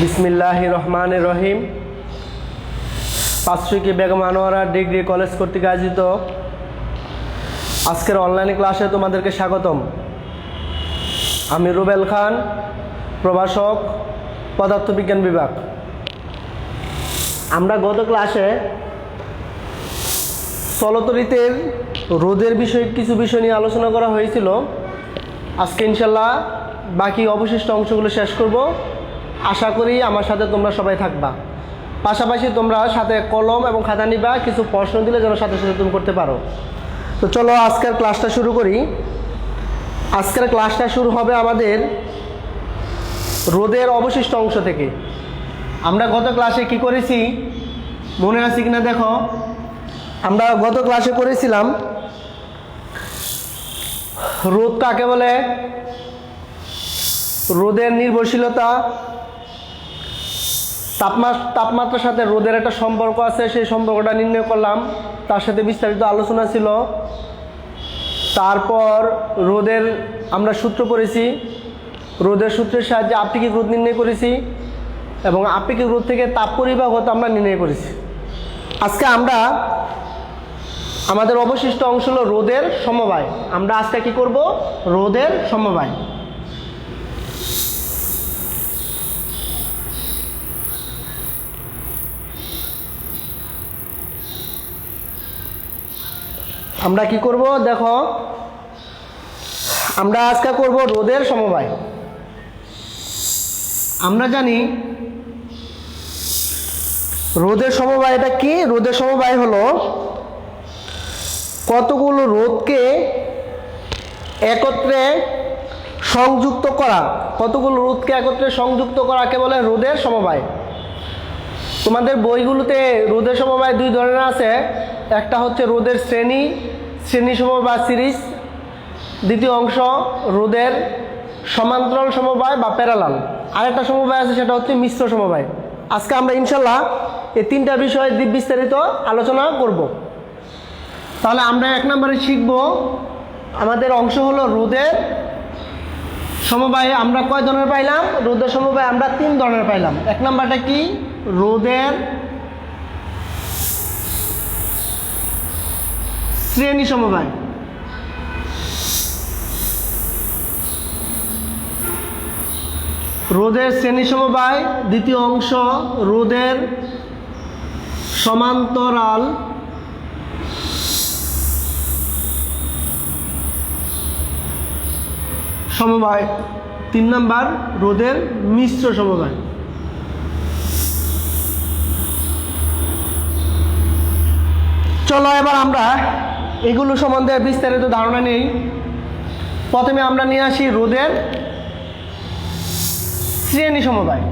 বিসমিল্লাহির রহমানির রহিম। পাঁচশিকি Begum Anwara degree college কর্তৃক আয়োজিত আজকের অনলাইন ক্লাসে তোমাদেরকে স্বাগতম। আমি রুবেল খান, প্রভাষক, পদার্থবিজ্ঞান বিভাগ। আমরা গত ক্লাসে চলতরিতের রোদের বিষয়ে কিছু বিষয় নিয়ে আলোচনা করা হয়েছিল। আজকে ইনশাল্লাহ বাকি অবশিষ্ট অংশগুলো শেষ করব। আশা করি আমার সাথে তোমরা সবাই থাকবা। পাশাপাশি তোমরা সাথে কলম এবং খাতা নিবা, কিছু প্রশ্ন দিলে যেন সাথে সাথে তুমি করতে পারো। তো চলো আজকের ক্লাসটা শুরু করি। আজকের ক্লাসটা শুরু হবে আমাদের রোদের অবশিষ্ট অংশ থেকে। আমরা গত ক্লাসে কি করেছি মনে আছে কিনা দেখো। আমরা গত ক্লাসে করেছিলাম রোদ কাকে বলে, রোদের নির্ভরশীলতা, তাপমাত্রার সাথে রোদের একটা সম্পর্ক আছে, সেই সম্পর্কটা নির্ণয় করলাম, তার সাথে বিস্তারিত আলোচনা ছিল। তারপর রোদের আমরা সূত্র পড়েছি, রোদের সূত্রের সাহায্যে আপেক্ষিক রোধ নির্ণয় করেছি এবং আপেক্ষিক রোধ থেকে তাপ পরিবাহকতা আমরা নির্ণয় করেছি। আজকে আমরা আমাদের অবশিষ্ট অংশ হলো রোদের সমবায়। আমরা আজকে কি করব? রোদের সমবায়। আমরা কি করব দেখো, আমরা আজকে করব রোদের সমবায়। আমরা জানি রোদের সমবায় এটা কি? রোদের সমবায় হলো কতগুলো রোধকে একত্রে সংযুক্ত করা, কতগুলো রোধকে একত্রে সংযুক্ত করাকে বলে রোদের সমবায়। তোমাদের বইগুলোতে রোদের সমবায় দুই ধরনের আছে। একটা হচ্ছে রোদের শ্রেণী সমবায় বা সিরিজ। দ্বিতীয় অংশ রোদের সমান্তরাল সমবায় বা প্যারালাল। আরেকটা সমবায় আছে, সেটা হচ্ছে মিশ্র সমবায়। আজকে আমরা ইনশাল্লাহ এই তিনটা বিষয়ে বিস্তারিত আলোচনা করব। তাহলে আমরা এক নম্বরে শিখব, আমাদের অংশ হলো রোদের সমবায়। আমরা কয় ধরনের পাইলাম? রোদের সমবায় আমরা তিন ধরনের পাইলাম। এক নম্বরটা কি? রোদের শ্রেণী সমবায়। রোদের শ্রেণী সমবায়। দ্বিতীয় অংশ রোদের সমান্তরাল সমবায়। তিন নম্বর রোদের মিশ্র সমবায়। চলো এবার আমরা এগুলো সম্বন্ধে বিস্তারিত ধারণা নেই। প্রথমে আমরা নিয়ে আসি রোদের শ্রেণী সমবায়।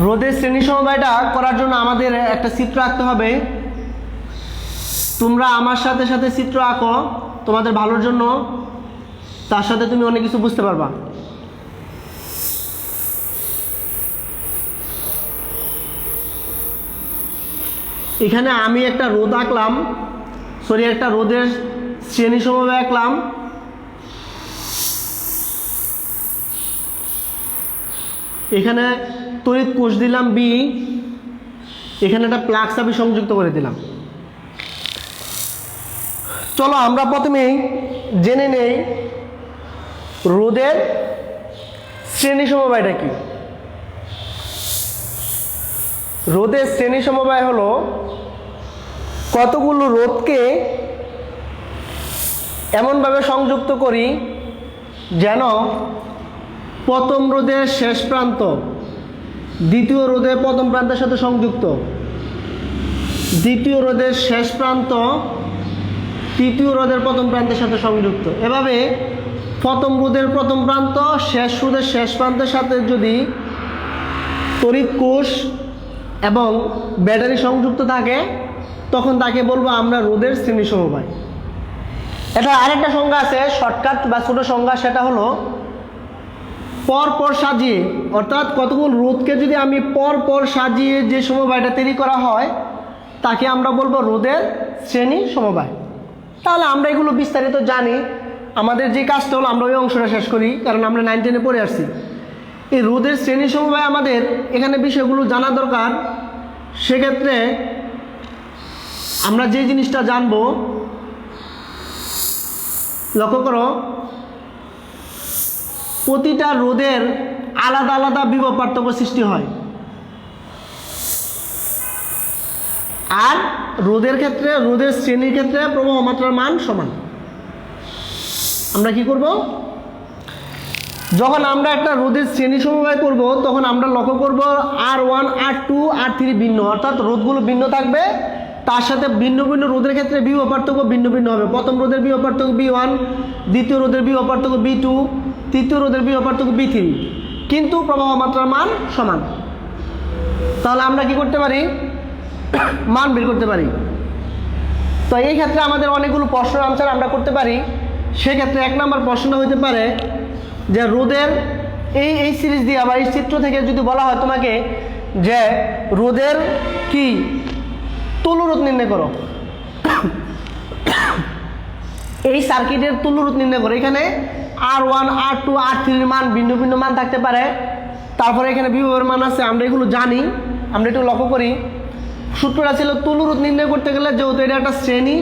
রোদের শ্রেণী সমবায়টা করার জন্য আমাদের একটা চিত্র আঁকতে হবে। তোমরা আমার সাথে সাথে চিত্র আঁকো তোমাদের ভালোর জন্য, তার সাথে তুমি অনেক কিছু বুঝতে পারবা। এখানে আমি একটা রোদ আঁকলাম, একটা রোদের শ্রেণী সমবায় আঁকলাম। এখানে তড়িৎ কোষ দিলাম বি, এখানে একটা প্লাগ চাবি সংযুক্ত করে দিলাম। চলো আমরা প্রথমেই জেনে নেই রোদের শ্রেণী সমবায়টা কি। রোদের শ্রেণী সমবায় হলো কতগুলো রোধকে এমনভাবে সংযুক্ত করি যেন প্রথম রোধের শেষ প্রান্ত দ্বিতীয় রোধের প্রথম প্রান্তের সাথে সংযুক্ত, দ্বিতীয় রোধের শেষ প্রান্ত তৃতীয় রোধের প্রথম প্রান্তের সাথে সংযুক্ত। এভাবে প্রথম রোধের প্রথম প্রান্ত শেষ রোধের শেষ প্রান্তের সাথে যদি তড়িৎ কোষ এবং ব্যাটারি সংযুক্ত থাকে তখন তাকে বলবো আমরা রোদের শ্রেণী সমবায়। এটা আরেকটা সংজ্ঞা আছে, শর্টকাট বা ছোট সংজ্ঞা, সেটা হলো পরপর সাজিয়ে, অর্থাৎ কতগুলো রোধকে যদি আমি পরপর সাজিয়ে যে সমবায়টা তৈরি করা হয় তাকে আমরা বলবো রোদের শ্রেণী সমবায়। তাহলে আমরা এগুলো বিস্তারিত জানি। আমাদের যে কাজটা হলো আমরা ওই অংশটা শেষ করি, কারণ আমরা 9 10-এ পড়ে আসছি। এই রোদের শ্রেণী সমবায় আমাদের এখানে বিষয়গুলো জানা দরকার। সেক্ষেত্রে আমরা যে জিনিসটা জানবো, লক্ষ্য করো, প্রতিটা রোদের আলাদা আলাদা বিভব পার্থক্য সৃষ্টি হয়। আর রোদের ক্ষেত্রে, রোদের শ্রেণীর ক্ষেত্রে প্রবাহ মাত্রার মান সমান। আমরা কি করব, যখন আমরা একটা রোদের শ্রেণী সমবায় করব তখন আমরা লক্ষ্য করব R1 R2 R3 ভিন্ন, অর্থাৎ রোধগুলো ভিন্ন থাকবে, তার সাথে ভিন্ন ভিন্ন রোদের ক্ষেত্রে বিভব পার্থক্য ভিন্ন ভিন্ন হবে। প্রথম রোদের বিভব পার্থক্য B1, দ্বিতীয় রোদের বিভব পার্থক্য B2, তৃতীয় রোদের বিভব পার্থক্য B3, কিন্তু প্রবাহ মাত্রার মান সমান। তাহলে আমরা কি করতে পারি, মান বের করতে পারি। তো এই ক্ষেত্রে আমাদের অনেকগুলো প্রশ্নের আনসার আমরা করতে পারি। সেক্ষেত্রে 1 নম্বর প্রশ্নটা হতে পারে যে রোদের এই সিরিজ দিয়ে বা এই চিত্র থেকে যদি বলা হয় তোমাকে যে রোদের কি তুল্যরোধ নির্ণয় করো, এই সার্কিটের তুল্যরোধ নির্ণয় করো। এখানে R1 R2 R3 এর মান ভিন্ন ভিন্ন মান থাকতে পারে। তারপরে এখানে বিভবের মান আছে, আমরা এগুলো জানি। আমরা একটু লক্ষ্য করি, সূত্রটা ছিল তুল্যরোধ নির্ণয় করতে গেলে যেহেতু এটা একটা শ্রেণী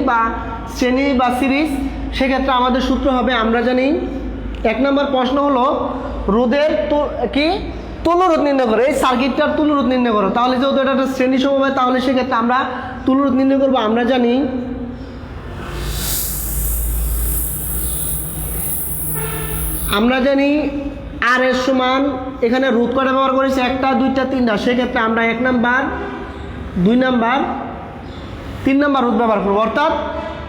বা সিরিজ, সেক্ষেত্রে আমাদের সূত্র হবে, আমরা জানি 1 নম্বর প্রশ্ন হলো রোদের কি তুল্যরোধ নির্ণয় করো, এই সার্কিটটার তুল্যরোধ নির্ণয় করো। তাহলে যেহেতু এটা একটা শ্রেণী সমবায়, তাহলে সেক্ষেত্রে আমরা তুল্যরোধ নির্ণয় করবো। আমরা জানি আর এর সমান, এখানে রোধ কটা ব্যবহার করেছি, 1 2 3টা, সেক্ষেত্রে আমরা 1 নাম্বার 2 নাম্বার 3 নাম্বার রোধ ব্যবহার করবো। অর্থাৎ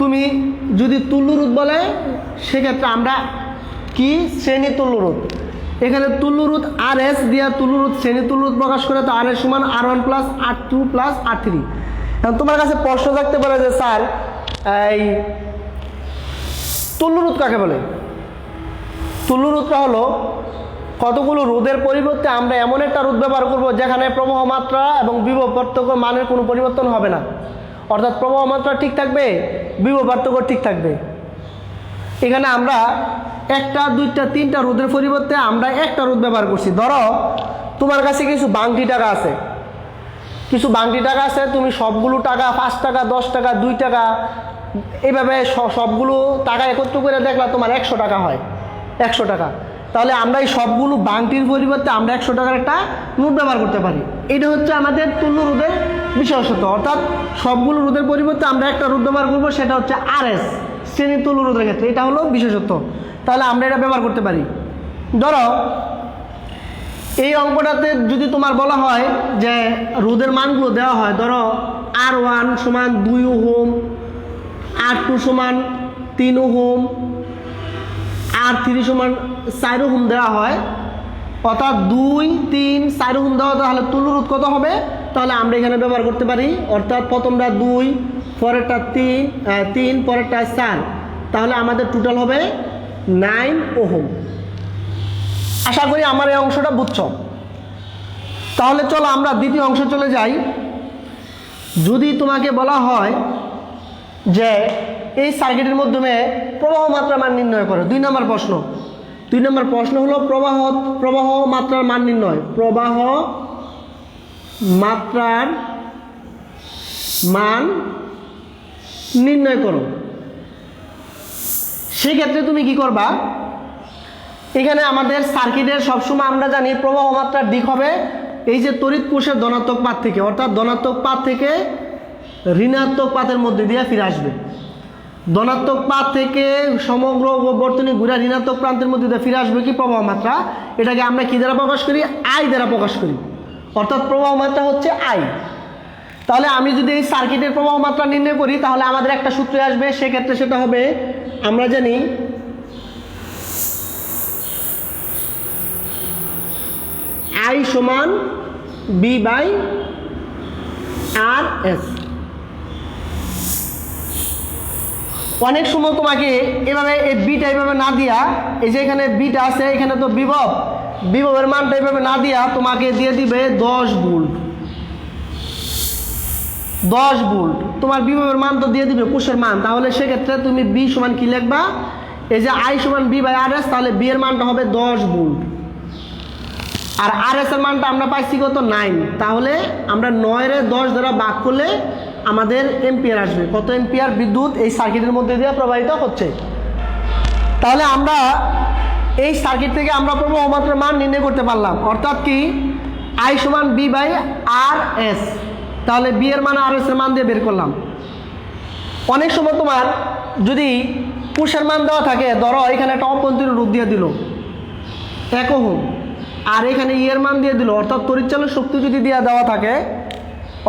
তুমি যদি তুল্যরোধ বলে সেক্ষেত্রে আমরা কি শ্রেণী তুল্যরোধ, এখানে তুল্যরোধ RS দিয়া তুল্যরোধ শ্রেণী তুল্যরোধ প্রকাশ করে, তো RS সমান R1 plus R2 plus R3। এখন তোমার কাছে প্রশ্ন থাকতে পারে যে স্যার এই তুল্যরোধ কাকে বলে? তুল্যরোধটা হলো কতগুলো রোধের পরিবর্তে আমরা এমন একটা রোধ ব্যবহার করব যেখানে প্রবাহ মাত্রা এবং বিভব পার্থক্য মানের কোনো পরিবর্তন হবে না। অর্থাৎ প্রবাহ মাত্রা ঠিক থাকবে, বিভব পার্থক্য ঠিক থাকবে। এখানে আমরা 1 2 3 রোধের পরিবর্তে আমরা একটা রোধ ব্যবহার করছি। ধরো তোমার কাছে কিছু বাংটি টাকা আছে, তুমি সবগুলো টাকা 5 টাকা 10 টাকা 2 টাকা এইভাবে সবগুলো টাকা একত্র করে দেখলা তোমার 100 টাকা হয়, 100 টাকা। তাহলে আমরা এই সবগুলো বাংটির পরিবর্তে আমরা 100 টাকার একটা নোট ব্যবহার করতে পারি। এটা হচ্ছে আমাদের তুল্য রোধের বিশেষত্ব। অর্থাৎ সবগুলো রোধের পরিবর্তে আমরা একটা রোধ ব্যবহার করবো, সেটা হচ্ছে RS, শ্রেণী তুল্য রোধের ক্ষেত্রে এটা হলো বিশেষত্ব। তাহলে আমরা এটা ব্যবহার করতে পারি। ধরো এই অঙ্কটাতে যদি তোমার বলা হয় যে রোধের মানগুলো দেওয়া হয়, ধরো R1 সমান 2 ওহম, R2 সমান 3 ওহম, R3 সমান 4 ওহম দেওয়া হয়, অর্থাৎ 2 3 4 ওহম দেওয়া, তাহলে তুল্যরোধ কত হবে? তাহলে আমরা এখানে ব্যবহার করতে পারি, অর্থাৎ প্রথমটা 2, পরেরটা 3, পরেরটা 4, তাহলে আমাদের টোটাল হবে 9 ওহম। আশা করি আমার এই অংশটা বুঝছো। তাহলে চলো আমরা দ্বিতীয় অংশে চলে যাই। যদি তোমাকে বলা হয় যে এই সার্কিটের মাধ্যমে প্রবাহ মাত্রার মান নির্ণয় করো, 2 নম্বর প্রশ্ন। 2 নম্বর প্রশ্ন হলো প্রবাহ মাত্রার মান নির্ণয়, প্রবাহ মাত্রার মান নির্ণয় করো। সেক্ষেত্রে তুমি কি করবা, এখানে আমাদের সার্কিটের সবসময় আমরা জানি প্রবাহ মাত্রার দিক হবে এই যে তড়িৎ কোষের ধনাত্মক পাত থেকে, অর্থাৎ ধনাত্মক পাত থেকে ঋণাত্মক পাতের মধ্যে দিয়ে ফিরে আসবে। ধনাত্মক পাত থেকে সমগ্র বর্তনী ঘুরে ঋণাত্মক প্রান্তের মধ্যে দিয়ে ফিরে আসবে কি প্রবাহ মাত্রা। এটাকে আমরা কি দ্বারা প্রকাশ করি? I দ্বারা প্রকাশ করি। অর্থাৎ প্রবাহ মাত্রা হচ্ছে I। তাহলে আমি যদি এই সার্কিটের প্রবাহ মাত্রা নির্ণয় করি তাহলে আমাদের একটা সূত্র আসবে, সেক্ষেত্রে সেটা হবে, আমরা জানি I সমান V/RS। অনেক সময় তোমাকে এভাবে এই বিটা এইভাবে না দিয়া, এই যে এখানে বিটা আছে, এখানে তো বিভবের মানটা এইভাবে না দিয়া তোমাকে দিয়ে দিবে 10 ভোল্ট। 10 ভোল্ট তোমার বিভবের মান তো দিয়ে দিবে কোষের মান। তাহলে সেক্ষেত্রে তুমি বি সমান কি লিখবা? এই যে আই সমান বি বাই আর এস, তাহলে বি এর মানটা হবে 10 ভোল্ট, আর আর এস এর মানটা আমরা পাইছি কত 9, তাহলে আমরা 9 এর 10 দ্বারা ভাগ করলে আমাদের এম্পিয়ার আসবে। কত এম্পিয়ার বিদ্যুৎ এই সার্কিটের মধ্যে দিয়ে প্রবাহিত হচ্ছে। তাহলে আমরা এই সার্কিট থেকে আমরা প্রবাহ মাত্রার মান নির্ণয় করতে পারলাম, অর্থাৎ কি আই সমান বি বাই আর এস, তাহলে বি এর মান আর এস এর মান দিয়ে বের করলাম। অনেক সময় তোমার যদি পুষের মান দেওয়া থাকে, ধরো এখানে একটা অভ্যন্তরীণ রোধ দিয়ে দিল 1 ওহম, আর এখানে ইয়ের মান দিয়ে দিল, অর্থাৎ তড়িৎচালক শক্তি যদি দেওয়া থাকে,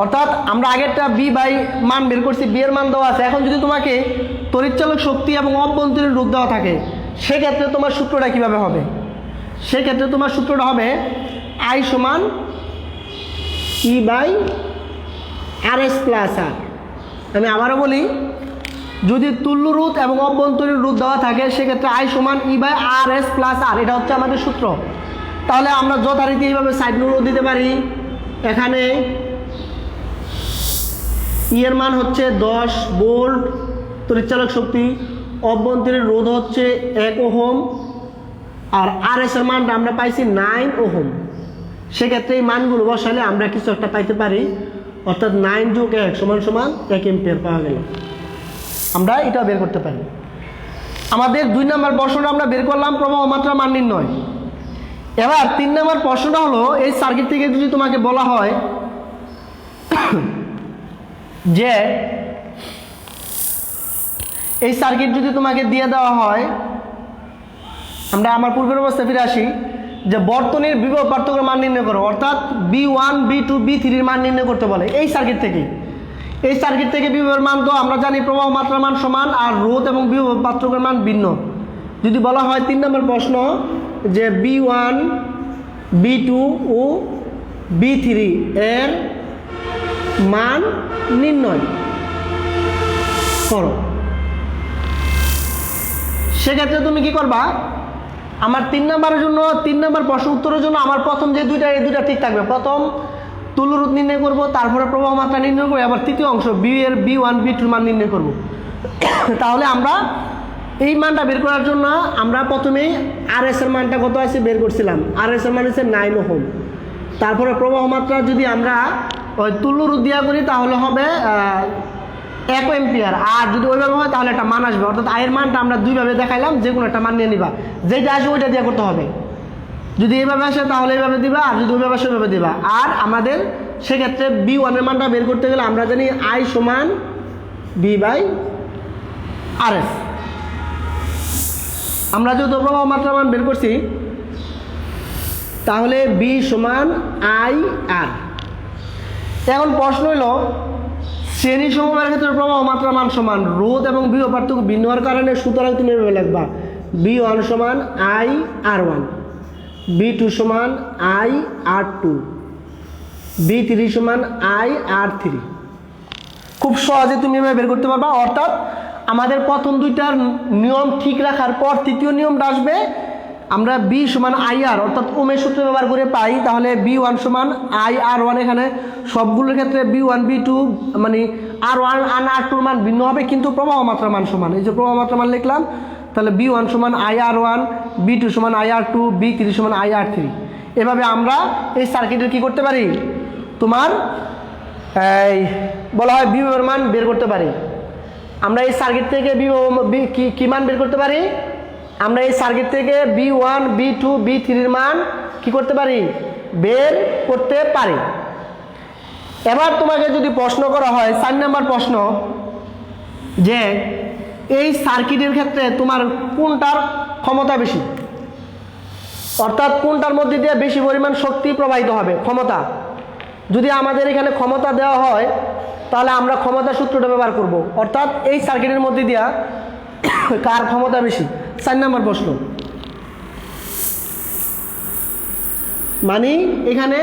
অর্থাৎ আমরা আগেরটা বি বাই মান বের করছি, বি এর মান দেওয়া আছে, এখন যদি তোমাকে তড়িৎচালক শক্তি এবং অভ্যন্তরীণ রোধ দেওয়া থাকে, সেক্ষেত্রে তোমার সূত্রটা কিভাবে হবে? সেক্ষেত্রে তোমার সূত্রটা হবে আই সমান E by R S plus আর। আমি আবারও বলি, যদি তুল্য রোধ এবং অভ্যন্তরীণ রোধ দেওয়া থাকে, সেক্ষেত্রে আই সমান E by R S plus আর, এটা হচ্ছে আমাদের সূত্র। তাহলে আমরা যথারীতি এইভাবে সাইড নোটও দিতে পারি। এখানে ই এর মান হচ্ছে 10 ভোল্ট তড়িৎচালক শক্তি, অভ্যন্তরীণ রোধ হচ্ছে 1 ওহম, আর আর এস এর মানটা আমরা পাইছি 9 ওহম। সেক্ষেত্রে এই মানগুলো বসালে আমরা কিছু একটা পাইতে পারি, অর্থাৎ 9 যোগ 1 সমান সমান 1 এম্পিয়ার পাওয়া গেল। আমরা এটা বের করতে পারি। আমাদের 2 নম্বর প্রশ্নটা আমরা বের করলাম প্রবাহ মাত্রা মান নির্ণয়। এবার 3 নম্বর প্রশ্নটা হলো, এই সার্কিট থেকে যদি তোমাকে বলা হয় যে এই সার্কিট যদি তোমাকে দিয়ে দেওয়া হয়, আমরা আমার পূর্বের অবস্থায় ফিরে আসি, যে বর্তনীর বিভব পার্থক্যের মান নির্ণয় করো, অর্থাৎ B1 B2 B3 এর মান নির্ণয় করতে বলে এই সার্কিট থেকে। এই সার্কিট থেকে বিভবের মান তো আমরা জানি প্রবাহ মাত্রার মান সমান, আর রোধ এবং বিভব পার্থক্যের মান ভিন্ন। যদি বলা হয় 3 নম্বর প্রশ্ন যে B1 B2 ও B3 এর মান নির্ণয় করো, সেক্ষেত্রে তুমি কি করবা? আমার 3 নম্বরের জন্য 3 নম্বর প্রশ্ন উত্তরের জন্য আমার প্রথম যে এই দুইটা ঠিক থাকবে। প্রথম তুল্য রোধ নির্ণয় করব, তারপরে প্রবাহ মাত্রা নির্ণয় করবো, আবার তৃতীয় অংশ বি এর B1 B2 মান নির্ণয় করব। তাহলে আমরা এই মানটা বের করার জন্য আমরা প্রথমেই আর এস এর মানটা কত আছে বের করছিলাম। আর এস এর মান হচ্ছে 9 ওহম। তারপরে প্রবাহ মাত্রা যদি আমরা ওই তুল্য রোধ দিয়া করি, তাহলে হবে 1 এম্পিয়ার, আর যদি ওইভাবে হয় তাহলে একটা মান আসবে। অর্থাৎ আয়ের মানটা আমরা দুইভাবে দেখাইলাম, যে কোনো একটা মান নিয়ে নিবা, যেটা আসবে ওইটা দিয়ে করতে হবে। যদি এইভাবে আসে তাহলে এইভাবে দিবা, আর যদি ওইভাবে আসে ওইভাবে দিবা। আর আমাদের সেক্ষেত্রে B1 এর মানটা বের করতে গেলে আমরা জানি আই সমান বি বাই আর এস। আমরা যেহেতু প্রবাহ মাত্রা মান বের করছি, তাহলে বি সমান আই আর। এখন প্রশ্ন হলো, শ্রেণী সমবায়ের ক্ষেত্রে প্রবাহ মাত্রা মান সমান, রোধ এবং বিভব পার্থক্য ভিন্ন হওয়ার কারণে, সুতরাং তুমি এভাবে লিখবা B1 সমান আই আর1, B2 সমান আই আর2, B3 সমান আই আর3। খুব সহজে তুমি এভাবে বের করতে পারবা। অর্থাৎ আমাদের প্রথম দুইটার নিয়ম ঠিক রাখার পর তৃতীয় নিয়মটা আসবে, আমরা বি সমান আই আর, অর্থাৎ ওমের সূত্র ব্যবহার করে পাই, তাহলে B1 সমান আই আর1। এখানে সবগুলোর ক্ষেত্রে B1 B2 মানে আর1 আর আর2 মান ভিন্ন হবে, কিন্তু প্রবাহ মাত্রা মান সমান। এই যে প্রবাহ মাত্রা মান লিখলাম, তাহলে B1 সমান আই আর1, B2 সমান আই আর2, B3 সমান আই আর3। এভাবে আমরা এই সার্কিটের কি করতে পারি, তোমার এই বলা হয় বিভবের মান বের করতে পারি। আমরা এই সার্কিট থেকে কি মান বের করতে পারি? আমরা এই সার্কিট থেকে B1 B2 B3 এর মান কি করতে পারি, বের করতে পারি। এবার তোমাকে যদি প্রশ্ন করা হয় 4 নম্বর প্রশ্ন, যে এই সার্কিটের ক্ষেত্রে তোমার কোনটার ক্ষমতা বেশি, অর্থাৎ কোনটার মধ্যে দিয়ে বেশি পরিমাণ শক্তি প্রবাহিত হবে, ক্ষমতা। যদি আমাদের এখানে ক্ষমতা দেওয়া হয়, তাহলে আমরা ক্ষমতা সূত্রটা ব্যবহার করব, অর্থাৎ এই সার্কিটের মধ্যে দিয়া কার ক্ষমতা বেশি। 4 নম্বর প্রশ্ন, মানে এখানে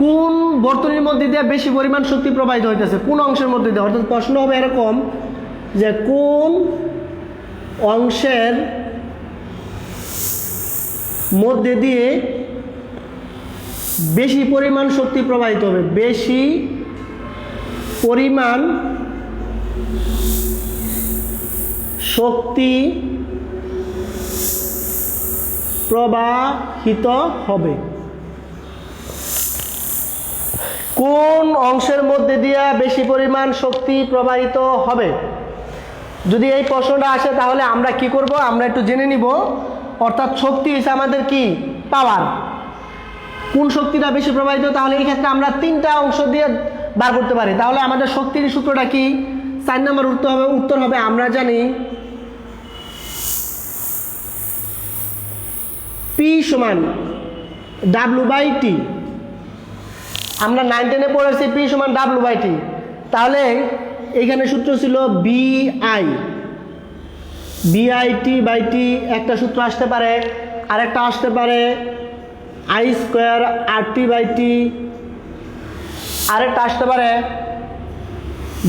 কোন বর্তনীর মধ্যে দিয়ে বেশি পরিমাণ শক্তি প্রবাহিত হইতেছে, কোন অংশের মধ্যে দিয়ে। অর্থাৎ প্রশ্ন হবে এরকম যে কোন অংশের মধ্যে দিয়ে বেশি পরিমাণ শক্তি প্রবাহিত হবে, বেশি পরিমাণ শক্তি প্রবাহিত হবে। কোন অংশের মধ্যে দিয়ে বেশি পরিমাণ শক্তি প্রবাহিত হবে? যদি এই প্রশ্নটা আসে তাহলে আমরা কি করব, আমরা একটু জেনে নিব। অর্থাৎ শক্তি হচ্ছে আমাদের কি, পাওয়ার। কোন শক্তিটা বেশি প্রবাহিত, তাহলে এই ক্ষেত্রে আমরা তিনটা অংশ দিয়ে বার করতে পারি। তাহলে আমাদের শক্তির সূত্রটা কি? 4 নম্বর উত্তর হবে আমরা জানি P সমান W/T। আমরা 9 10-এ পড়েছি P সমান W/T। তাহলে এইখানে সূত্র ছিল BIT/T। একটা সূত্র আসতে পারে, আরেকটা আসতে পারে I²RT/T, আরেকটা আসতে পারে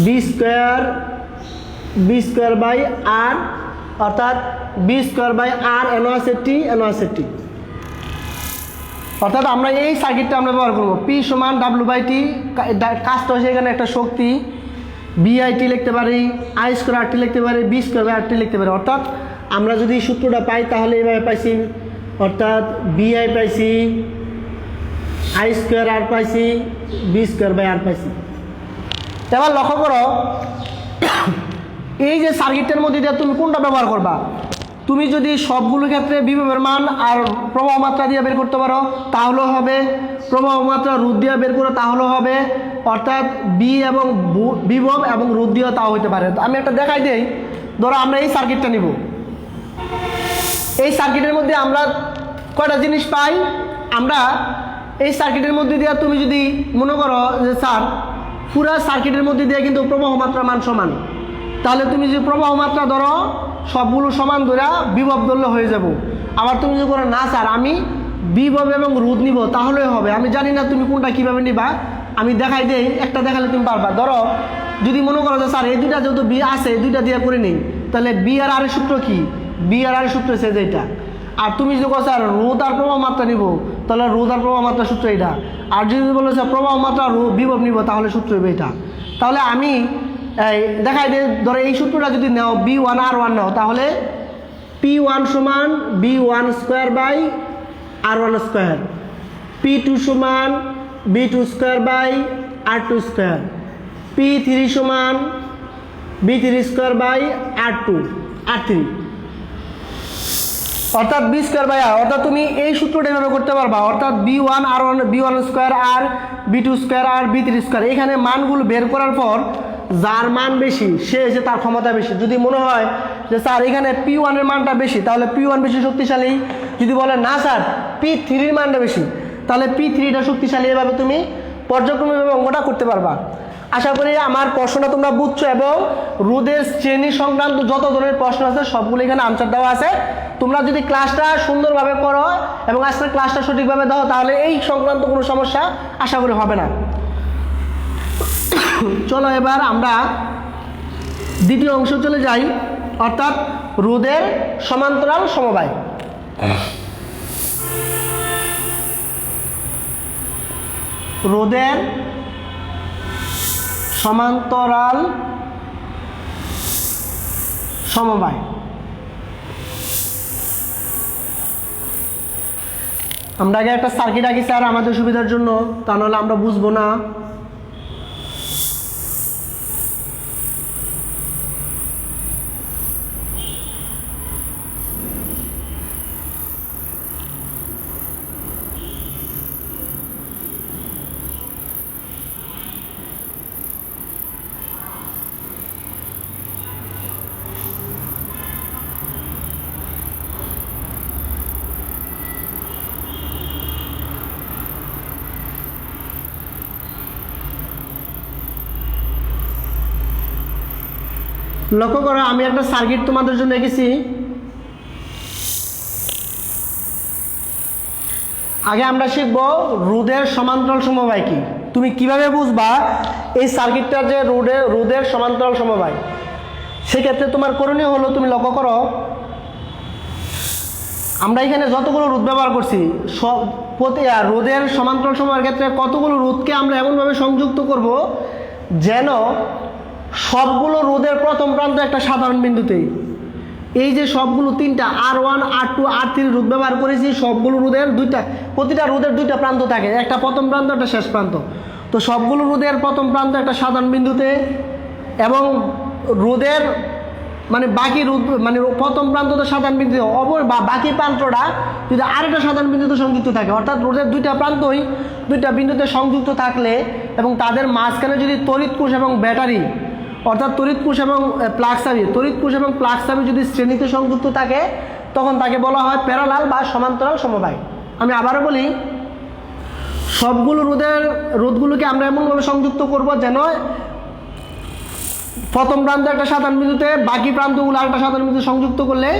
B²/R, অর্থাৎ B²/R এনো আছে T। অর্থাৎ আমরা এই সার্কিটটা আমরা ব্যবহার করব। P সমান W/T, কাজটা হচ্ছে এখানে একটা শক্তি। BIT লিখতে পারি, I²RT লিখতে পারি, B²/RT লিখতে পারি। অর্থাৎ আমরা যদি সূত্রটা পাই তাহলে এইভাবে পাইছি, অর্থাৎ BI পাইছি, I²R পাইছি, B²/R পাইছি। এবার লক্ষ্য করো, এই যে সার্কিটের মধ্যে দিয়ে তুমি কোনটা ব্যবহার করবা? তুমি যদি সবগুলো ক্ষেত্রে বিভবের মান আর প্রবাহ মাত্রা দিয়ে বের করতে পারো তাহলেও হবে, প্রবাহ মাত্রা রোধ দিয়ে বের করো তাহলেও হবে, অর্থাৎ বিভব এবং রোধ দিয়েও তাও হতে পারে। আমি একটা দেখাই দিই। ধরো আমরা এই সার্কিটটা নিব। এই সার্কিটের মধ্যে আমরা কয়টা জিনিস পাই? আমরা এই সার্কিটের মধ্যে দিয়ে তুমি যদি মনে করো যে স্যার পুরো সার্কিটের মধ্যে দিয়ে কিন্তু প্রবাহ মাত্রা মান সমান, তাহলে তুমি যদি প্রবাহ মাত্রা ধরো সবগুলো সমান ধরে বিভব ধরলে হয়ে যাব। আবার তুমি যদি করো না স্যার আমি বিভব এবং রোধ নিব তাহলে হবে। আমি জানি না তুমি কোনটা কীভাবে নিবা, আমি দেখাই দেই, একটা দেখালে তুমি পারবা। ধরো যদি মনে করো যে স্যার এই দুইটা যেহেতু বি আছে, এই দুইটা দিয়ে করে নিই, তাহলে BR সূত্র কি? BR সূত্র হচ্ছে যেটা। আর তুমি যদি বলো স্যার রোধ আর প্রবাহ মাত্রা নিব, তাহলে রোধ আর প্রবাহ মাত্রা সূত্র এটা। আর যদি বলো স্যার প্রবাহ মাত্রা বিভব নিব তাহলে সূত্র হবে এটা। তাহলে আমি দেখাই দে, ধরো এই সূত্রটা যদি নাও B1R1 নাও, তাহলে P1 সমান B1² P2 সমান B2²/R2², P3 সমান B3²/R3। অর্থাৎ B²/R, অর্থাৎ তুমি এই সূত্রটা এভাবে করতে পারবা। অর্থাৎ B1R1 B2²R B3²। এখানে মানগুলো বের করার পর যার মান বেশি সে এসে তার ক্ষমতা বেশি। যদি মনে হয় যে স্যার এখানে P1 এর মানটা বেশি, তাহলে P1 বেশি শক্তিশালী। যদি বলে না স্যার P3 এর মানটা বেশি, তাহলে P3টা শক্তিশালী। এভাবে তুমি পর্যায়ক্রমিকভাবে অঙ্কটা করতে পারবা। আশা করি আমার প্রশ্নটা তোমরা বুঝছো, এবং রোধের শ্রেণী সংক্রান্ত যত ধরনের প্রশ্ন আছে সবগুলো এখানে আনসার দেওয়া আছে। তোমরা যদি ক্লাসটা সুন্দরভাবে করো এবং আজকের ক্লাসটা সঠিকভাবে দাও, তাহলে এই সংক্রান্ত কোনো সমস্যা আশা করি হবে না। চলো এবার আমরা দ্বিতীয় অংশ চলে যাই, অর্থাৎ রোধের সমান্তরাল সমবায়। রোধের সমান্তরাল সমবায়। আমরা আগে একটা সার্কিট আঁকি স্যার আমাদের সুবিধার জন্য, তা নাহলে আমরা বুঝবো না। লক্ষ্য করো আমি একটা সার্কিট তোমাদের জন্য এঁকেছি। আগে আমরা শিখব রোধের সমান্তরাল সমবায় কি। তুমি কিভাবে বুঝবা এই সার্কিটটার যে রোধের সমান্তরাল সমবায়? সেক্ষেত্রে তোমার করণীয় হলো, তুমি লক্ষ্য করো আমরা এখানে যতগুলো রোধ ব্যবহার করছি, রোধের সমান্তরাল সমবায়ের ক্ষেত্রে কতগুলো রোধকে আমরা এমনভাবে সংযুক্ত করব যেন সবগুলো রোধের প্রথম প্রান্ত একটা সাধারণ বিন্দুতেই। এই যে সবগুলো তিনটা R1 R2 R3 রোধ ব্যবহার করেছি, সবগুলো রোধের প্রতিটা রোধের দুইটা প্রান্ত থাকে, একটা প্রথম প্রান্ত একটা শেষ প্রান্ত। তো সবগুলো রোধের প্রথম প্রান্ত একটা সাধারণ বিন্দুতে এবং রোধের মানে বাকি রোধ মানে প্রথম প্রান্ততে সাধারণ বিন্দুতে বাকি প্রান্তটা যদি আরেকটা সাধারণ বিন্দুতে সংযুক্ত থাকে, অর্থাৎ রোধের দুইটা প্রান্তই দুইটা বিন্দুতে সংযুক্ত থাকলে এবং তাদের মাঝখানে যদি তড়িৎ কোষ এবং ব্যাটারি অর্থাৎ তড়িৎ কোষ এবং প্লাগ চাবি যদি শ্রেণীতে সংযুক্ত থাকে, তখন তাকে বলা হয় প্যারালাল বা সমান্তরাল সমবায়। আমি আবারও বলি, সবগুলো রোধগুলোকে আমরা এমনভাবে সংযুক্ত করব যেন প্রথম প্রান্ত একটা সাধারণ বিন্দুতে বাকি প্রান্তগুলো আরেকটা সাধারণ বিন্দুতে সংযুক্ত করলে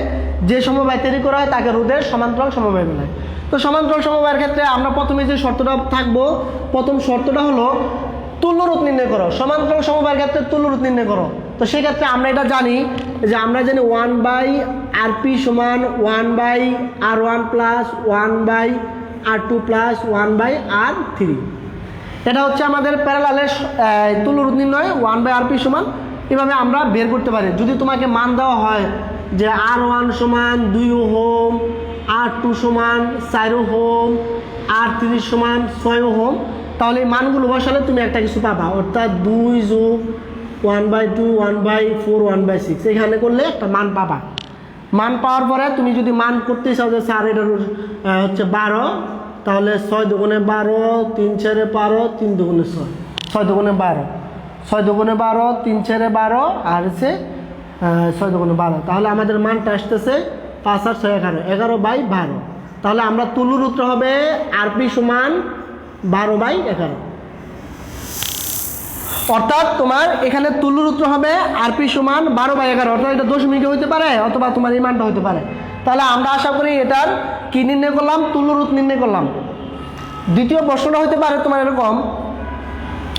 যে সমবায় তৈরি করা হয় তাকে রোধের সমান্তরাল সমবায় বলা হয়। তো সমান্তরাল সমবায়ের ক্ষেত্রে আমরা প্রথমে যে শর্তটা থাকবো, প্রথম শর্তটা হলো তুল্য রোধ নির্ণয় করো। সমান্তরাল সমবায়ের ক্ষেত্রে তুল্য রোধ নির্ণয় করো। তো সেক্ষেত্রে আমরা এটা জানি যে আমরা জানি 1/Rp সমান 1/R1 plus 1/R2 plus 1/R3। এটা হচ্ছে আমাদের প্যারালালের তুল্য রোধ নির্ণয় 1/Rp সমান। এভাবে আমরা বের করতে পারি। যদি তোমাকে মান দেওয়া হয় যে R1 সমান 2 ওহম, R2 সমান 4 ওহম, R3 সমান 6 ওহম, তাহলে এই মানগুলো বসালে তুমি একটা কিছু পাবা, অর্থাৎ 2 যোগ 1/2 1/4 1/6 এখানে করলে একটা মান পাবা। মান পাওয়ার পরে তুমি যদি মান করতে চাও যে স্যার এটা হচ্ছে 12, তাহলে 6 দুগুণে 12, 3 4 12, 3 দুগুণে 6, 6 দুগুণে 12, 6 দুগুণে 12, 3 4 12 আর হচ্ছে 6 দুগুণে 12। তাহলে আমাদের মানটা আসতেছে 5 আর 6 11, 11/12। তাহলে আমরা তুল্য রোধটা হবে Rp সমান 12/11। অর্থাৎ তোমার এখানে তুল্য রোধ হবে Rp সমান 12/11, অর্থাৎ এটা দশমিকে হইতে পারে অথবা তোমার এই মানটা হইতে পারে। তাহলে আমরা আশা করি এটার কি নির্ণয় করলাম, তুল্য রোধ নির্ণয় করলাম। দ্বিতীয় প্রশ্নটা হতে পারে তোমার এরকম,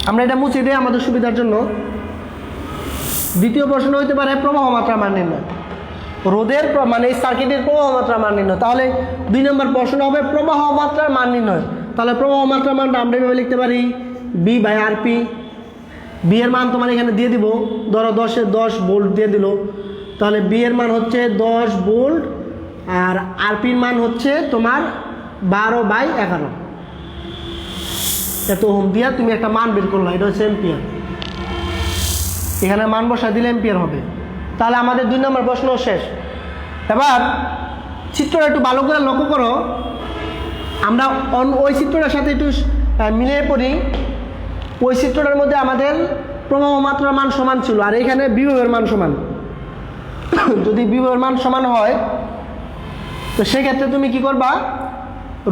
আমরা এটা মুছে দিই আমাদের সুবিধার জন্য। দ্বিতীয় প্রশ্ন হইতে পারে প্রবাহ মাত্রা মান নির্ণয়, রোধের মানে এই সার্কিটের প্রবাহ মাত্রা মান নির্ণয়। তাহলে 2 নম্বর প্রশ্ন হবে প্রবাহ মাত্রার মান নির্ণয়। তাহলে প্রবাহ মাত্রার মানটা আমরা এভাবে লিখতে পারি B/Rp। বি এর মান তোমার এখানে দিয়ে দিব, ধরো 10 ভোল্ট দিয়ে দিল, তাহলে বি এর মান হচ্ছে 10 ভোল্ট আর আরপির মান হচ্ছে তোমার 12/11। এত ওহম দিয়া তুমি একটা মান বের করলা, এটা হচ্ছে এম্পিয়ার। এখানে মান বসা দিলে এম্পিয়ার হবে। তাহলে আমাদের 2 নম্বর প্রশ্ন শেষ। এবার চিত্রটা একটু ভালো করে লক্ষ্য করো, আমরা ওই চিত্রটার সাথে একটু মিলিয়ে পড়ি। ওই চিত্রটার মধ্যে আমাদের প্রবাহ মাত্রার মান সমান ছিল আর এখানে বিভবের মান সমান। যদি বিভবের মান সমান হয় তো সেক্ষেত্রে তুমি কি করবা,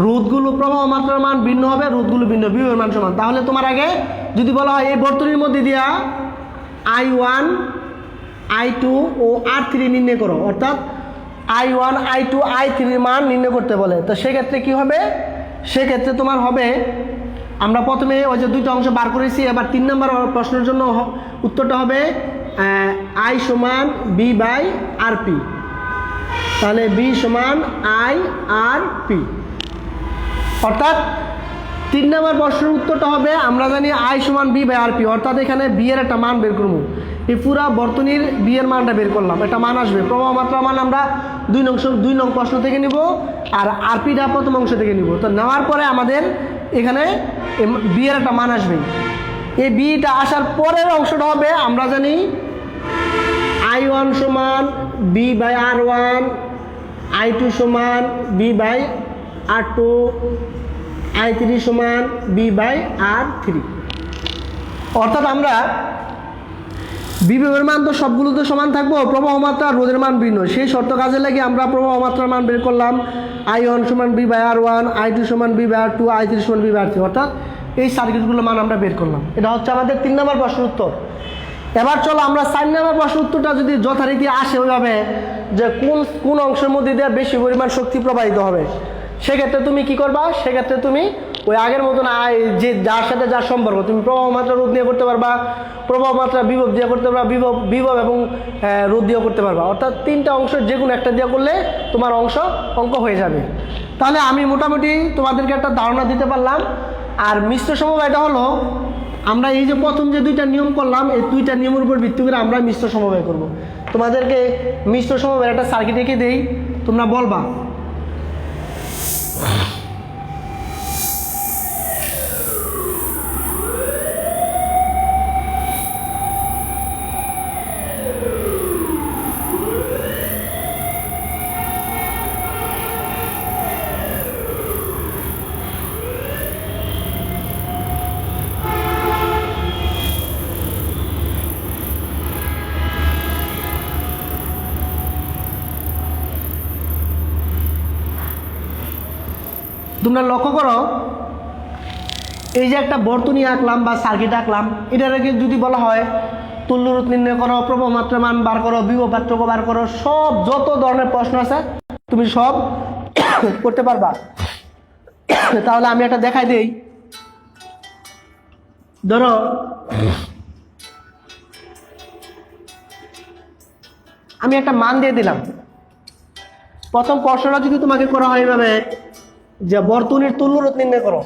রোধগুলো প্রবাহ মাত্রার মান ভিন্ন হবে, রোধগুলো ভিন্ন, বিভবের মান সমান। তাহলে তোমার আগে যদি বলা হয় এই বর্তনীর মধ্যে দিয়া I1 I2 ও R3 নির্ণয় করো, অর্থাৎ I1 I2 I3 মান নির্ণয় করতে বলে, তো সেক্ষেত্রে কি হবে, সেক্ষেত্রে তোমার হবে, আমরা প্রথমে ওই যে 2টা অংশ বার করেছি। এবার 3 নম্বর প্রশ্নের জন্য উত্তরটা হবে I সমান B/Rp। তাহলে B সমান I/Rp, অর্থাৎ 3 নম্বর প্রশ্নের উত্তরটা হবে আমরা জানি I সমান B/Rp, অর্থাৎ এখানে B এর একটা মান বের করবো। এই পুরা বর্তনীর B এর মানটা বের করলাম, একটা মান আসবে। প্রবাহ মাত্রা মান আমরা 2 নং প্রশ্ন থেকে নিব আর আরপিটা প্রথম অংশ থেকে নিব। তো নেওয়ার পরে আমাদের এখানে B এর একটা মান আসবে। এই বিটা আসার পরের অংশটা হবে আমরা জানি I1 সমান B/R1, I2 সমান B/R2, I3 সমান B/R3। অর্থাৎ আমরা বিভবের মান তো সবগুলোতে সমান থাকবো, প্রবাহ মাত্রা রোধের মান ভিন্ন, সেই শর্ত কাজে লাগে আমরা প্রবাহ মাত্রার মান বের করলাম। I1 সমান B/R1, I2 সমান B/R2, I3 সমান B/R3, অর্থাৎ এই সার্কিটগুলোর মান আমরা বের করলাম। এটা হচ্ছে আমাদের 3 নম্বর প্রশ্নের উত্তর। এবার চলো আমরা 4 নম্বর প্রশ্ন উত্তরটা যদি যথারীতি আসে ওইভাবে যে কোন অংশের মধ্যে দিয়ে বেশি পরিমাণ শক্তি প্রবাহিত হবে, সেক্ষেত্রে তুমি কি করবা, সেক্ষেত্রে তুমি ওই আগের মতন যে যার সাথে যার সম্পর্ক তুমি প্রবাহ মাত্রা রোধ দিয়ে করতে পারবা, প্রবাহ মাত্রা বিভব দিয়ে করতে পারবা, বিভব এবং রোধ দিয়েও করতে পারবা। অর্থাৎ 3টা অংশের যে কোনো একটা দিয়ে করলে তোমার অঙ্ক হয়ে যাবে। তাহলে আমি মোটামুটি তোমাদেরকে একটা ধারণা দিতে পারলাম আর মিশ্র সমবায়টা হলো আমরা এই যে প্রথম যে দুইটা নিয়ম করলাম, এই দুইটা নিয়মের উপর ভিত্তি করে আমরা মিশ্র সমবায় করব। তোমাদেরকে মিশ্র সমবায়ের একটা সার্কিট এঁকে দেই, তোমরা বলবা। তোমরা লক্ষ্য করো, এই যে একটা বর্তনী আঁকলাম বা সার্কিট আঁকলাম, এটাকে যদি বলা হয় তুল্য রোধ নির্ণয় করো, প্রবাহ মাত্রা মান বার করো, বিভব পার্থক্য বার করো, সব যত ধরনের প্রশ্ন আছে তুমি সব করতে পারবা। তাহলে আমি একটা দেখাই দেই। ধরো আমি একটা মান দিয়ে দিলাম। প্রথম প্রশ্নটা যদি তোমাকে করা হয় এভাবে যে বর্তনীর তুল্য রোধ নির্ণয় করো,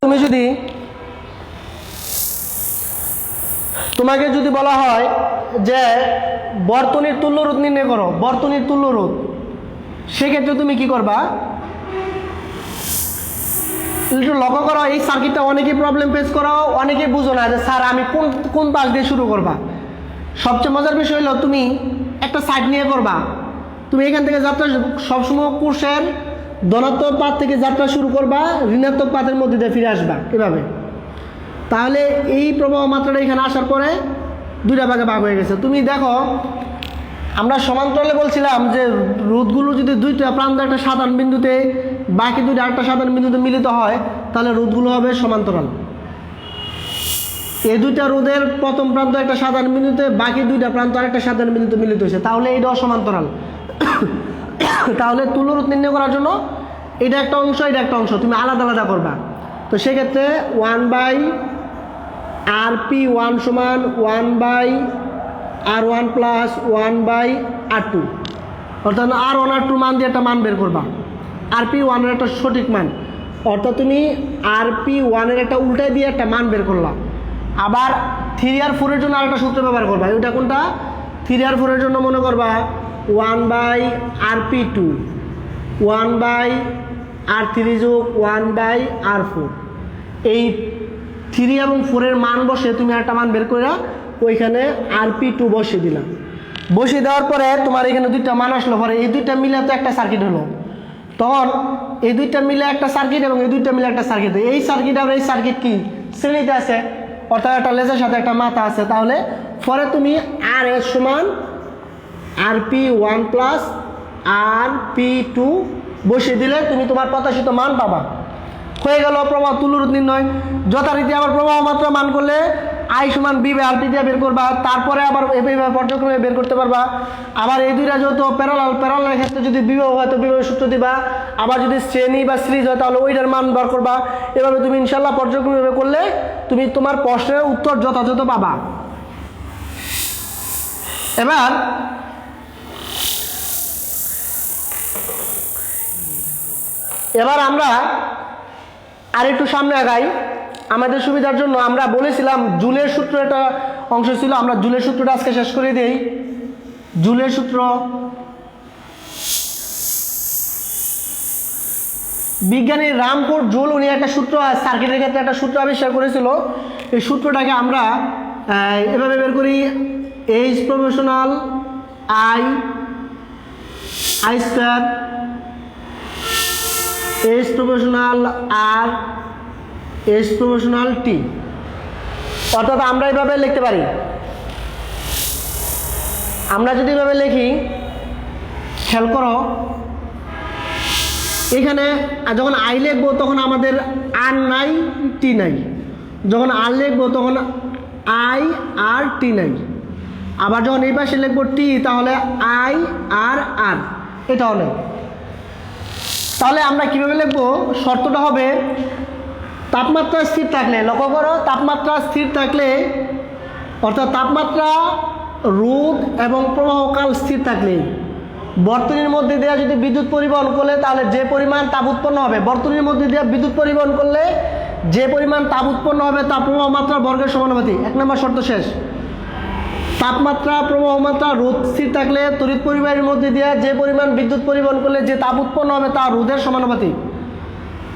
তুমি যদি তোমাকে যদি বলা হয় যে বর্তনীর তুল্য রোধ নির্ণয় করো, বর্তনীর তুল্য রোধ, সেক্ষেত্রে তুমি কি করবা? একটু লক্ষ্য করো, এই সার্কিটটা অনেকেই প্রবলেম ফেস করো, অনেকেই বুঝো না যে স্যার আমি কোন কোন পাশ দিয়ে শুরু করবা। সবচেয়ে মজার বিষয় হলো তুমি একটা সাইড নিয়ে করবা। তুমি এখান থেকে যাত্রা সবসময় কোর্সের ধনাত্মক পাত থেকে যাত্রা শুরু করবা, ঋণাত্মক পাতের মধ্যে দিয়ে ফিরে আসবা এভাবে। তাহলে এই প্রবাহ মাত্রাটা এখানে আসার পরে দুইটা ভাগে ভাগ হয়ে গেছে। তুমি দেখো আমরা সমান্তরালে বলছিলাম যে রোধগুলো যদি দুইটা প্রান্ত একটা সাধারণ বিন্দুতে, বাকি দুইটা একটা সাধারণ বিন্দুতে মিলিত হয়, তাহলে রোধগুলো হবে সমান্তরাল। এই দুইটা রোধের প্রথম প্রান্ত একটা সাধারণ বিন্দুতে, বাকি দুইটা প্রান্ত আরেকটা সাধারণ বিন্দুতে মিলিত হয়েছে, তাহলে এইটা অসমান্তরাল। তাহলে তুল্য রোধ নির্ণয় করার জন্য এটা একটা অংশ, এটা একটা অংশ তুমি আলাদা আলাদা করবা। তো সেক্ষেত্রে 1/RP1 সমান 1/R1 প্লাস 1/R2, অর্থাৎ R1 R2 মান দিয়ে একটা মান বের করবা। RP1 এর একটা সঠিক মান, অর্থাৎ তুমি RP1 এর একটা উল্টায় দিয়ে একটা মান বের করলা। আবার 3R4 এর জন্য আরেকটা সূত্র ব্যবহার করবা। ওইটা কোনটা? 3R4 এর জন্য মনে করবা 1/RP2 1/R3 যোগ 1/R4। এই 3 এবং 4 এর মান বসে তুমি একটা মান বের করে ওইখানে RP2 বসিয়ে দিলাম। বসিয়ে দেওয়ার পরে তোমার এখানে দুইটা মান আসলো, পরে এই দুইটা মিলে তো একটা সার্কিট হলো। তখন এই দুইটা মিলে একটা সার্কিট এবং এই দুইটা মিলে একটা সার্কিট। এই সার্কিট আর এই সার্কিট কি শ্রেণীতে আছে, অর্থাৎ একটা লেজের সাথে একটা মাথা আছে। তাহলে পরে তুমি আর এর সমান RP1 প্লাস RP2 বসিয়ে দিলে তুমি তোমার প্রত্যাশিত মান পাবা। হয়ে গেল প্রবাহ তুল্য রোধ নির্ণয়। যথারীতি আবার প্রবাহ মাত্রা মান করলে I সমান B/RP দিয়ে বের করবা, তারপরে আবার এইভাবে পর্যায়ক্রমে বের করতে পারবা। আবার এই দুইটা যেহেতু প্যারালালের ক্ষেত্রে যদি বিভব হয় তো বিভবের সূত্র দিবা, আবার যদি শ্রেণী বা সিরিজ হয় তাহলে ওইটার মান বার করবা। এভাবে তুমি ইনশাল্লাহ পর্যায়ক্রমে করলে তুমি তোমার প্রশ্নের উত্তর যথাযথ পাবা। এবার আমরা আর একটু সামনে আগাই আমাদের সুবিধার জন্য। আমরা বলেছিলাম জুলের সূত্র একটা অংশ ছিল, আমরা জুলের সূত্রটা আজকে শেষ করে দেই। জুলের সূত্র, বিজ্ঞানী রামফোর্ড জুল উনি একটা সূত্র সার্কিটের ক্ষেত্রে একটা সূত্র আবিষ্কার করেছিল। এই সূত্রটাকে আমরা এভাবে বের করি, H proportional I square, H proportional R, H proportional T। অর্থাৎ আমরা এইভাবে লিখতে পারি। আমরা যদি এভাবে লিখি, খেয়াল করো এখানে যখন I লিখবো তখন আমাদের R নাই, T নাই। যখন R লিখবো তখন I আর T নাই। আবার যখন এই পাশে লিখবো T তাহলে I আর R, এটাও নেই। তাহলে আমরা কিভাবে লিখবো? শর্তটা হবে তাপমাত্রা স্থির থাকলে, লক্ষ্য করো তাপমাত্রা স্থির থাকলে, অর্থাৎ তাপমাত্রা, রোধ এবং প্রবাহকাল স্থির থাকলে বর্তনীর মধ্যে দিয়ে যদি বিদ্যুৎ পরিবহন করলে তাহলে যে পরিমাণ তাপ উৎপন্ন হবে, বর্তনীর মধ্যে দিয়ে বিদ্যুৎ পরিবহন করলে যে পরিমাণ তাপ উৎপন্ন হবে তা প্রবাহ মাত্রা বর্গের সমানুপাতিক। 1 নম্বর শর্ত শেষ। তাপমাত্রা প্রবাহ মাত্রা রোধ স্থির থাকলে তড়িৎ পরিবাহীর মধ্যে দিয়ে যে পরিমাণ বিদ্যুৎ পরিবহন করলে যে তাপ উৎপন্ন হবে তা রোধের সমানুপাতিক।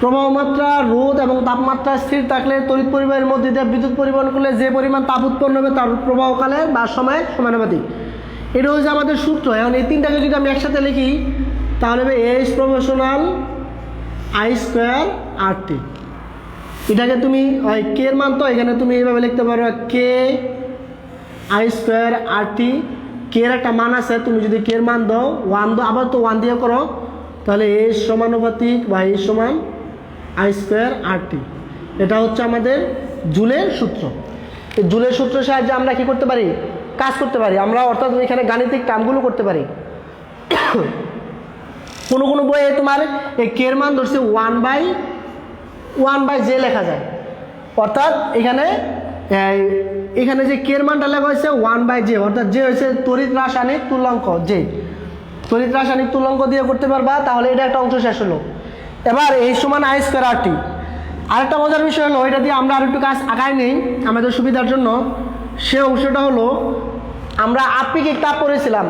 প্রবাহ মাত্রা রোধ এবং তাপমাত্রা স্থির থাকলে তড়িৎ পরিবাহীর মধ্যে দিয়ে বিদ্যুৎ পরিবহন করলে যে পরিমাণ তাপ উৎপন্ন হবে তার প্রবাহকালের বা সময়ের সমানুপাতিক। এটা হচ্ছে আমাদের সূত্র। এখন এই তিনটাকে যদি আমি একসাথে লিখি তাহলে হবে H professional I square RT। এটাকে তুমি কে এর মান তো এখানে তুমি এইভাবে লিখতে পারো কে I স্কোয়ার RT। কে এর একটা মান আছে, তুমি যদি কে এর মান দাও 1 দাও, আবার তো 1 দিয়ে করো, তাহলে H সমানুপাতিক বা H সমান I স্কোয়ার RT। এটা হচ্ছে আমাদের জুলের সূত্র। এই জুলের সূত্রের সাহায্যে আমরা কি করতে পারি, কাজ করতে পারি আমরা, অর্থাৎ এখানে গাণিতিক টার্মগুলো করতে পারি। কোনো কোনো বইয়ে তোমার এই কে এর মান ধরছে 1/J লেখা যায়, অর্থাৎ এখানে যে কে এর মানটা লেখা হয়েছে 1/J, অর্থাৎ যে হয়েছে তড়িৎ রাসায়নিক তুল্যাঙ্ক। যে তড়িৎ রাসায়নিক তুল্যাঙ্ক দিয়ে করতে পারবা, তাহলে এটা একটা অংশ শেষ হলো। এবার এই সমান I স্কোয়ার RT। আরেকটা মজার বিষয় হলো, এটা দিয়ে আমরা আর একটু কাজ আগাই নেই আমাদের সুবিধার জন্য। সে অংশটা হলো আমরা আপেক্ষিক তাপ পড়েছিলাম।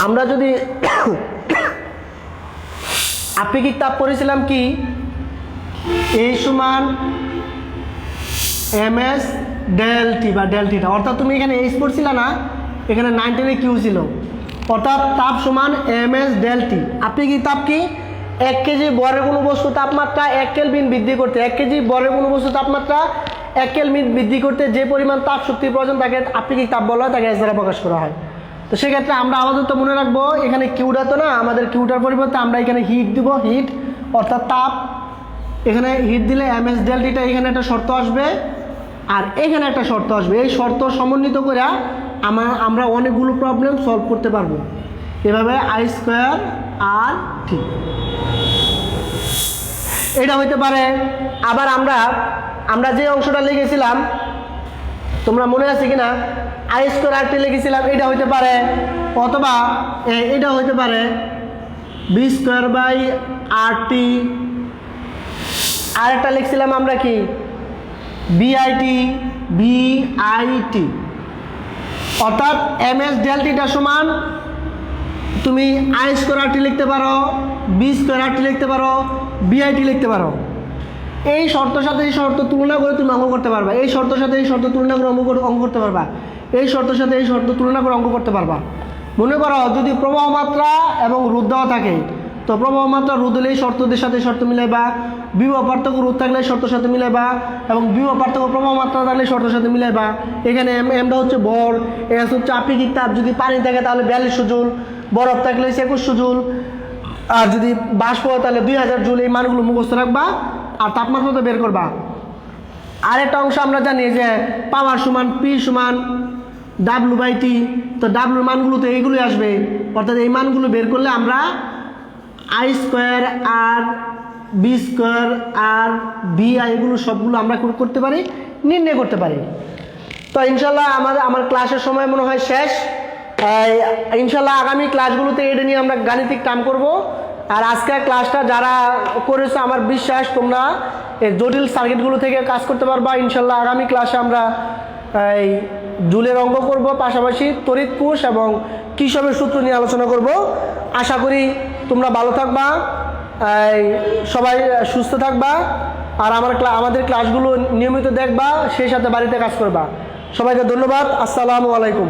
আমরা যদি আপেক্ষিক তাপ পড়েছিলাম কি, এই সমান ms del t বা del theta, অর্থাৎ তুমি এখানে H পড়ছিল না, এখানে 19 Q ছিল, অর্থাৎ তাপ সমান ms del t। আপেক্ষিক তাপ কি, 1 কেজি বরের কোনো বস্তু তাপমাত্রা 1 কেলভিন বৃদ্ধি করতে, 1 কেজি বরের কোনো বস্তু তাপমাত্রা 1 কেলভিন বৃদ্ধি করতে যে পরিমাণ তাপ শক্তির প্রয়োজন তাকে আপেক্ষিক তাপ বলা হয়, তাকে S দ্বারা প্রকাশ করা হয়। তো সেক্ষেত্রে আমরা আপাতত মনে রাখবো এখানে কিউটা তো না, আমাদের কিউটার পরিবর্তে আমরা এখানে হিট দিব, হিট অর্থাৎ তাপ। এখানে হিট দিলে ms del t টা এখানে একটা শর্ত আসবে আর এখানে একটা শর্ত আসবে। এই শর্ত সমন্বিত করে আমরা অনেকগুলো প্রবলেম সলভ করতে পারবো এভাবে। I স্কোয়ার RT এটা হইতে পারে। আবার আমরা যে অংশটা লিখেছিলাম তোমরা মনে আছে কিনা, I স্কোয়ার RT লিখেছিলাম, এটা হইতে পারে, অথবা এটা হইতে পারে B স্কোয়ার বাই RT। আর একটা লিখছিলাম আমরা কি BIT, অর্থাৎ ms del t টা সমান তুমি I স্কোয়ার RT লিখতে পারো, B স্কোয়ার RT লিখতে পারো, BIT লিখতে পারো। এই শর্তের সাথে এই শর্ত তুলনা করে তুমি অঙ্ক করতে পারবা, এই শর্তের সাথে এই শর্ত তুলনা করে অঙ্ক করতে পারবা, এই শর্তের সাথে এই শর্ত তুলনা করে অঙ্ক করতে পারবা। মনে করো যদি প্রবাহ মাত্রা এবং রোধ দেওয়া থাকে, তো প্রবাহ মাত্রা রোধ হলে এই শর্তদের সাথে শর্ত মিলাইবা, বিভব পার্থক্য রোধ থাকলে শর্তের সাথে মিলাইবা, এবং বিভব পার্থক্য প্রবাহ মাত্রা থাকলে শর্তের সাথে মিলাইবা। এখানে এমটা হচ্ছে ভর, এস হচ্ছে আপেক্ষিক তাপ। যদি পানি থাকে তাহলে 4200 জুল, বরফ থাকলে 2100 জুল, আর যদি বাষ্প হয় তাহলে 2000 জুল। এই মানগুলো মুখস্থ রাখবা আর তাপমাত্রা তো বের করবা। আরেকটা অংশ আমরা জানি যে পাওয়ার সমান P সমান W/T, তো W মানগুলো তো এইগুলোই আসবে, অর্থাৎ এই মানগুলো বের করলে আমরা I স্কোয়ার আর B স্কোয়ার আর BI এগুলো সবগুলো আমরা করতে পারি, নির্ণয় করতে পারি। তো ইনশাল্লাহ আমার ক্লাসের সময় মনে হয় শেষ। ইনশাল্লাহ আগামী ক্লাসগুলোতে এটা নিয়ে আমরা গাণিতিক টার্ম করব। আর আজকের ক্লাসটা যারা করেছো আমার বিশ্বাস তোমরা এই জটিল সার্কিটগুলো থেকে কাজ করতে পারবা। ইনশাল্লাহ আগামী ক্লাসে আমরা এই জুলের অঙ্ক করব, পাশাপাশি তড়িৎ কোষ এবং কিসবের সূত্র নিয়ে আলোচনা করব। আশা করি তোমরা ভালো থাকবা, সবাই সুস্থ থাকবা, আর আমাদের ক্লাসগুলো নিয়মিত দেখবা, সেই সাথে বাড়িতে কাজ করবা। সবাইকে ধন্যবাদ। আসসালামু আলাইকুম।